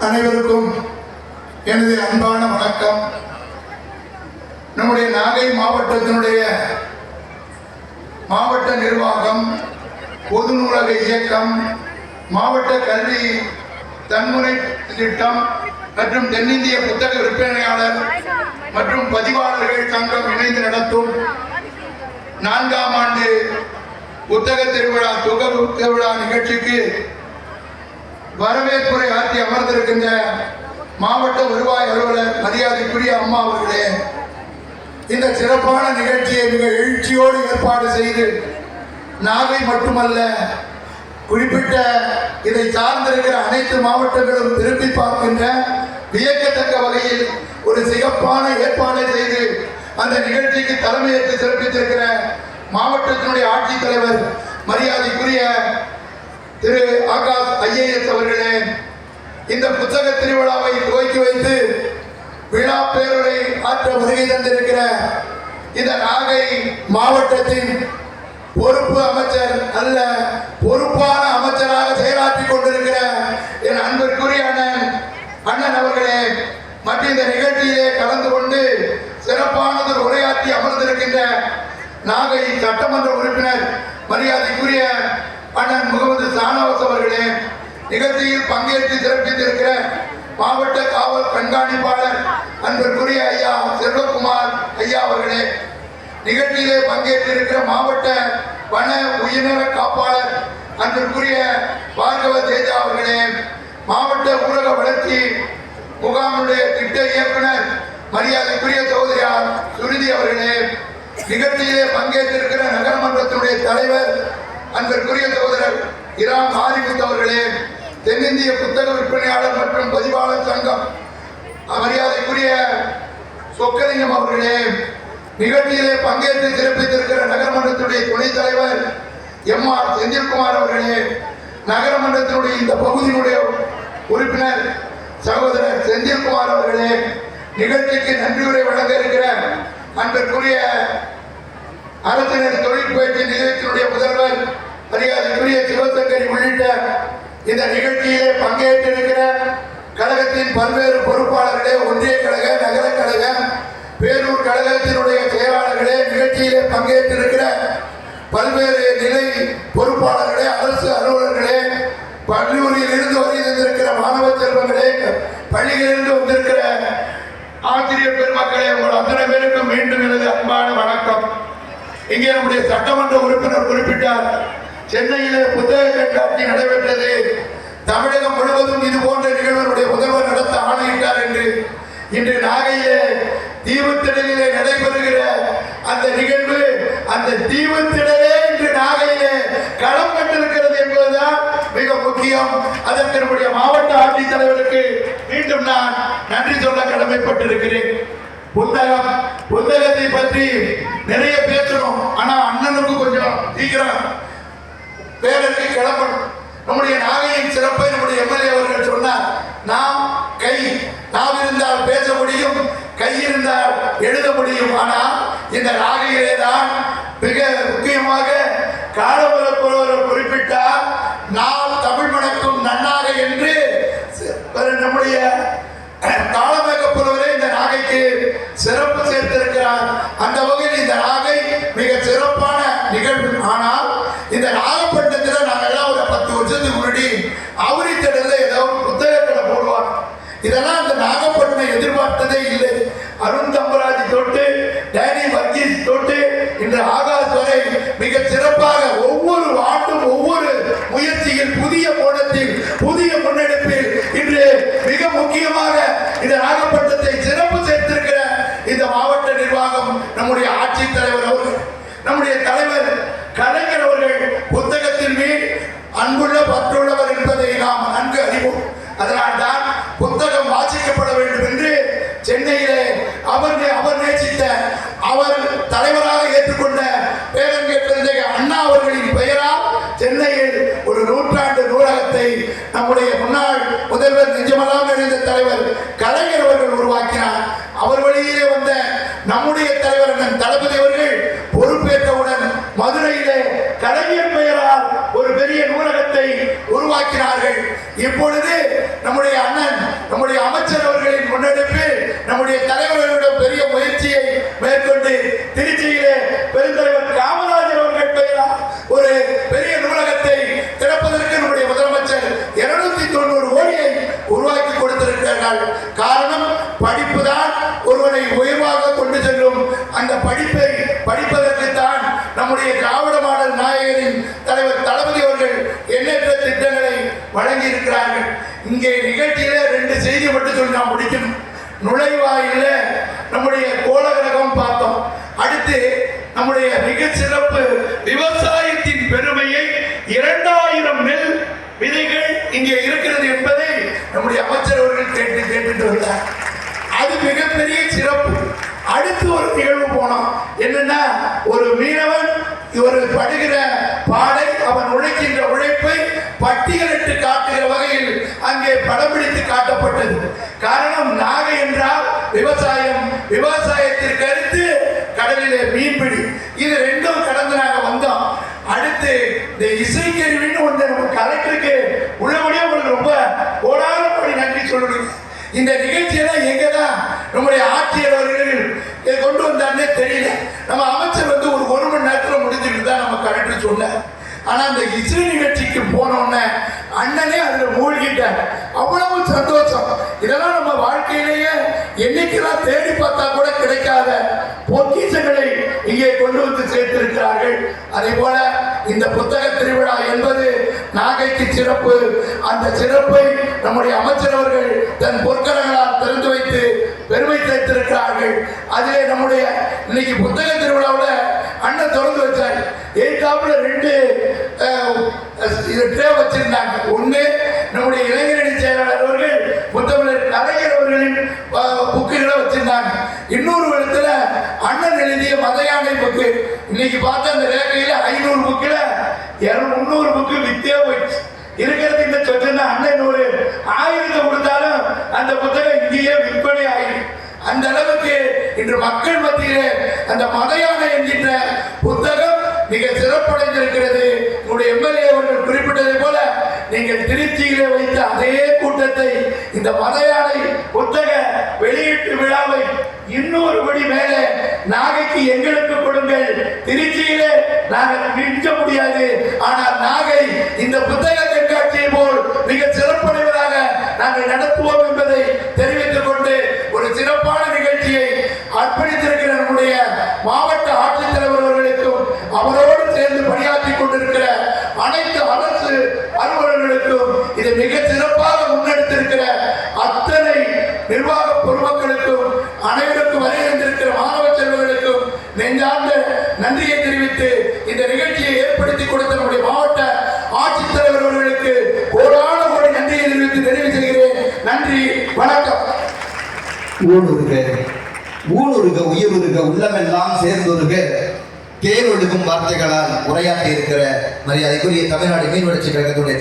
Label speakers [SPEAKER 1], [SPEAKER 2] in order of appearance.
[SPEAKER 1] அனைவருக்கும் எனது அன்பான வணக்கம். நம்முடைய நாகை மாவட்டத்தினுடைய மாவட்ட நிர்வாகம், பொது நூலக இயக்கம், மாவட்ட கல்வி தன்முறை திட்டம் மற்றும் தென்னிந்திய புத்தக விற்பனையாளர் மற்றும் பதிவாளர்கள் சங்கம் இணைந்து நடத்தும் 4ஆம் ஆண்டு புத்தக திருவிழா திருவிழா நிகழ்ச்சிக்கு வரவேற்புரை ஆற்றி அமர்ந்திருக்கின்ற மாவட்ட வருவாய் அலுவலர் மரியாதைக்குரிய அம்மா அவர்களே, இந்த சிறப்பான நிகழ்ச்சியை மிக எழுச்சியோடு ஏற்பாடு செய்து நாகை மட்டுமல்ல, குறிப்பிட்ட இதை சார்ந்திருக்கிற அனைத்து மாவட்டங்களும் திரும்பி பார்க்கின்ற வியக்கத்தக்க வகையில் ஒரு சிறப்பான ஏற்பாடை செய்து அந்த நிகழ்ச்சிக்கு தலைமையேற்று சிறப்பித்திருக்கிற மாவட்டத்தினுடைய ஆட்சித்தலைவர் மரியாதைக்குரிய திரு ஆகாஷ் IAS அவர்களே, இந்த புத்தக திருவிழாவை துவக்கி வைத்து விழா பேருரை ஆற்ற வருகை தந்திருக்கிற இந்த நாகை மாவட்டத்தின் பொறுப்பு அமைச்சர் அல்ல, பொறுப்பான அமைச்சராக செயலாற்றிக் கொண்டிருக்கிற என் அன்பிற்குரிய அண்ணன் அவர்களே, மற்றும் இந்த நிகழ்ச்சியிலே கலந்து கொண்டு சிறப்பானது உரையாற்றி அமர்ந்திருக்கின்ற நாகை சட்டமன்ற உறுப்பினர் மரியாதைக்குரிய அண்ணன் முகமது சானவாஸ் அவர்களே, நிகழ்ச்சியில் பங்கேற்று சிறப்பித்திருக்கிற மாவட்ட காவல் கண்காணிப்பாளர் அன்பிற்குரிய ஐயா செல்வகுமார் ஐயா அவர்களே, நிகழ்ச்சியிலே பங்கேற்றிருக்கிற மாவட்ட வன உயிரின காப்பாளர் அன்பிற்குரிய பார்கவ தேஜா அவர்களே, மாவட்ட ஊரக வளர்ச்சி முகாமுடைய திட்ட இயக்குனர் மரியாதைக்குரிய சகோதரியார் சுருதி அவர்களே, நிகழ்ச்சியிலே பங்கேற்றிருக்கிற நகரமன்றத்தினுடைய தலைவர் அன்பிற்குரிய சகோதரர் இராம் ஆரிமுத்து அவர்களே, தென்னிந்திய புத்தக விற்பனையாளர் மற்றும் பதிவாளர் சங்கம் மரியாதைக்குரிய சொக்கலிங்கம் அவர்களே, நிகழ்ச்சியிலே பங்கேற்று சிறப்பித்திருக்கிற நகரமன்றத்துடைய துணைத் தலைவர் MR செந்தில்குமார் அவர்களே, நகரமன்றத்தினுடைய இந்த பகுதியினுடைய உறுப்பினர் சகோதரர் செந்தில்குமார் அவர்களே, நிகழ்ச்சிக்கு நன்றியுரை வழங்க இருக்கிற அன்பிற்குரிய அரசினர் தொழிற்பயிற்சி நிலையத்தினுடைய முதல்வர் மரியாதைக்குரிய சிவசங்கரி உள்ளிட்ட இந்த நிகழ்ச்சியிலே பங்கேற்றிருக்கிற கழகத்தின் பல்வேறு பொறுப்பாளர்களே, ஒன்றிய கழக, நகர கழக, பேரூர் கழகத்தினுடைய செயலாளர்களே, நிகழ்ச்சியிலே பங்கேற்றிருக்கிற பல்வேறு நிலை பொறுப்பாளர்களே, அரசு அலுவலர்களே, கல்லூரியில் இருந்து வருகின்ற மாணவ செல்வங்களே, பள்ளிகளிலிருந்து வந்திருக்கிற ஆசிரியர் பெருமக்களே, உங்கள் அத்தனை பேருக்கும் மீண்டும் எனது அன்பான வணக்கம். இங்கே நம்முடைய சட்டமன்ற உறுப்பினர் குறிப்பிட்டார், சென்னையிலே புத்தக கண்காட்சி நடைபெற்றது, தமிழகம் முழுவதும் இது போன்ற நிகழ்வுடைய முதல்வர் நடத்த ஆணையிட்டார் என்று. இன்று நாகையிலே தீவுத்திடலிலே நடைபெறுகிற அந்த நிகழ்வு, அந்த தீவுத்திடலே இன்று நாகையிலே களம் கண்டிருக்கிறது என்பதுதான் மிக முக்கியம். அதற்கு நம்முடைய மாவட்ட ஆட்சித்தலைவருக்கு மீண்டும் நான் நன்றி சொல்ல கடமைப்பட்டிருக்கிறேன். புத்தகத்தை பற்றி நிறைய பேசணும், ஆனா அண்ணனுக்கு கொஞ்சம் சீக்கிரம் பேருக்கு கிளம்பணும். நம்முடைய நாகையின் சிறப்பை நம்முடைய MLA அவர்கள் சொன்னார். நாம் இருந்தால் பேச முடியும், கை இருந்தால் எழுத முடியும். ஆனால் இந்த நாகையிலே தான் மிக முக்கியமாக காலவரப்புறவர் குறிப்பிட்டார், நாம் தமிழ் மணக்கும் நன்னாகை என்று நம்முடைய காலமேகப்புறவரே இந்த நாகைக்கு சிறப்பு சேர்த்திருக்கிறார். அந்த வகையில் இந்த நாகை மிக சிறப்பான நிகழ்வு. ஆனால் இந்த நாகப்பட்டினத்தில் நாங்கள் எல்லாம் ஒரு 10 வருஷத்துக்கு முன்னாடி அவுரித்தடல ஏதோ ஒரு புத்தகங்களை போடுவாங்க. இதெல்லாம் இந்த நாகப்பட்டினம் எதிர்பார்த்ததே இல்லை. அருண் தம்பராஜ் தொட்டு டேனி வர்கீஸ் தொட்டு இன்று ஆகாஷ் வரை மிக சிறப்பாக ஒவ்வொரு ஆண்டும் ஒவ்வொரு முயற்சியில், புதிய கோணத்தில், புதிய முன்னெடுப்பில் இன்று மிக முக்கியமாக இந்த நாகப்பட்டினத்தை சிறப்பு சேர்த்திருக்கிற இந்த மாவட்ட நிர்வாகம், நம்முடைய ஆட்சித்தலைவர் அவர்கள், நம்முடைய தலைவர் கலைஞர் அவர்கள் புத்தகத்தின் மீது அன்புள்ள பற்றுள்ளவர் என்பதை நாம் நன்கு அறிவோம். அதனால்தான் புத்தகம் வாசிக்கப்பட வேண்டும் என்று சென்னையிலே அவர் நேசித்த, அவர் தலைவராக ஏற்றுக்கொண்ட பேரறிஞர் அண்ணா அவர்களின் பெயரால் சென்னையில் ஒரு 100 ஆண்டு நூலகத்தை நம்முடைய முன்னாள் முதல்வர் நிஜமெல்லாம் நிறைந்த தலைவர் கலைஞர் அவர்கள் உருவாக்கினார். அவர் வழியிலே வந்த நம்முடைய தலைவர் அண்ணன் தளபதி அவர்கள் பொறுப்பேற்றவுடன் மதுரையிலே கலைஞர் பெயரால் ஒரு பெரிய நூலகத்தை உருவாக்கினார்கள். இப்பொழுது நம்முடைய அண்ணன் செய்திருக்கிறார்கள். இங்கே நிகழ்ச்சியில 2 செய்தி மட்டும் சொல்லி நான் முடிக்கணும். நுழைவாயில நம்முடைய கோலகரகம் பார்த்தோம். அடுத்து நம்முடைய மிக சிறப்பு விவசாயத்தின் பெருமையை 2000 நெல் விதைகள் இங்கே இருக்கிறது என்பதை நம்முடைய அமைச்சர் அவர்கள் கேட்டுட்டு வந்தார். அது மிகப்பெரிய சிறப்பு. அடுத்து ஒரு நிகழ்வு போனோம். என்னன்னா, ஒரு மீனவன் ஒரு படுகிற பாடை, அவன் உழைக்கின்ற உழைப்பை பட்டியலிட்டு காட்டுகிற வகையில் அங்கே படம் பிடித்து காட்டப்பட்டது. காரணம், நாகை என்றால் விவசாயம், விவசாயத்திற்கு அடுத்து கடலிலே மீன்பிடி. இது 2ம் கடந்து நாங்க வந்தோம். அடுத்து இந்த இசைக்கருவின்னு ஒன்று நம்ம கலெக்டருக்கு உள்ளபடியே உங்களுக்கு ரொம்ப கோடான கோடி நன்றி சொல்லணும். இந்த நிகழ்ச்சியெல்லாம் எங்கதான் நம்முடைய ஆட்சியர் அவர்கள் கொண்டு வந்தாருன்னே தெரியல. நம்ம அமைச்சர் வந்து ஒரு மணி நேரத்தில் முடிஞ்சுட்டு தான் நம்ம கலெக்டர் சொன்னார். ஆனா அந்த இசை நிகழ்ச்சிக்கு போனோன்னே அண்ணனே அதுல மூழ்கிட்டார். அவ்வளவு சந்தோஷம். இதெல்லாம் நம்ம வாழ்க்கையிலேயே என்னைக்கெல்லாம் தேடி பார்த்தா கூட கிடைக்காத பொக்கிஷங்களை இங்கே கொண்டு வந்து சேர்த்திருக்கிறார்கள். அதே போல இந்த புத்தக திருவிழா என்பது நாகைக்கு சிறப்பு. அந்த சிறப்பை நம்முடைய அமைச்சர் அவர்கள் தன் பொற்கரங்களால் திறந்து வைத்து பெருமை சேர்த்திருக்கிறார்கள். அதிலே நம்முடைய இன்னைக்கு புத்தக திருவிழாவில் அண்ணன் திறந்து வச்சார். எய்தாப்புல 2 ட்ரே வச்சிருந்தாங்க. ஒன்று நம்முடைய இளைஞரணி செயலாளர் அவர்கள் முத்தமிழர் கலைஞர் அவர்களின் புக்குகளை வச்சிருந்தாங்க. இன்னொரு இடத்துல அண்ணன் எழுதிய மத யானை புக்கு. இன்னைக்கு பார்த்தா அந்த ரேகையில 500 புக்கில் 300 புக்கு வித்தே போயிடுச்சு. இருக்கிறது இந்த சொன்னா அண்ணன் ஒரு 1000 கொடுத்தாலும் அந்த புத்தகம் இங்கேயே விற்பனை ஆயிடும். அந்த அளவுக்கு இன்று மக்கள் மத்தியிலே அந்த மத யானை என்கின்ற புத்தகம் மிக சிறப்படைந்திருக்கிறது. உங்களுடைய எம்எல்ஏ அவர்கள் குறிப்பிட்டதை போல நீங்கள் திருச்சியிலே வைத்த அதே கூட்டத்தை இந்த மத யானை புத்தக வெளியீட்டு விழாவை இன்னொரு படி மேலே நாகைக்கு எங்களுக்கு கொடுங்கள். திருச்சியிலே நாங்கள் மிஞ்ச முடியாது. ஆனால் நாகை இந்த புத்தக கண்காட்சியை போல் மிக சிறப்படைவதாக நாங்கள் நடத்துவோம் என்பதை தெரிவித்துக் கொண்டு ஒரு சிறப்பான நிகழ்ச்சியை அர்ப்பணித்திருக்கிற நம்முடைய மாவட்ட ஆட்சித்தலைவர் அவர்களுக்கும் அவரோடு சேர்ந்து பணியாற்றி கொண்டிருக்கிற அனைத்து அரசு அலுவலர்களுக்கும் இதை மிக சிறப்பாக முன்னெடுத்திருக்கிற அத்தனை நிர்வாக பொதுமக்களுக்கும் அனைவருக்கும் வருகின்றிருக்கிற மாணவ செல்வர்களுக்கும் நெஞ்சார்ந்த நன்றியை தெரிவித்து இந்த நிகழ்ச்சியை ஏற்படுத்தி கொடுத்த நம்முடைய மாவட்ட ஆட்சித்தலைவர் அவர்களுக்கு கோடான கோடி நன்றியை தெரிவித்து நிறைவு செய்கிறேன். நன்றி, வணக்கம்.
[SPEAKER 2] ஊனுருக உயிருருக உள்ளமெல்லாம் சேர்ந்துருக கேரொழுகும் வார்த்தைகளால் உரையாற்றி இருக்கிற மரியாதைக்குரிய தமிழ்நாடு மீன்வளர்ச்சி கழகத்துடைய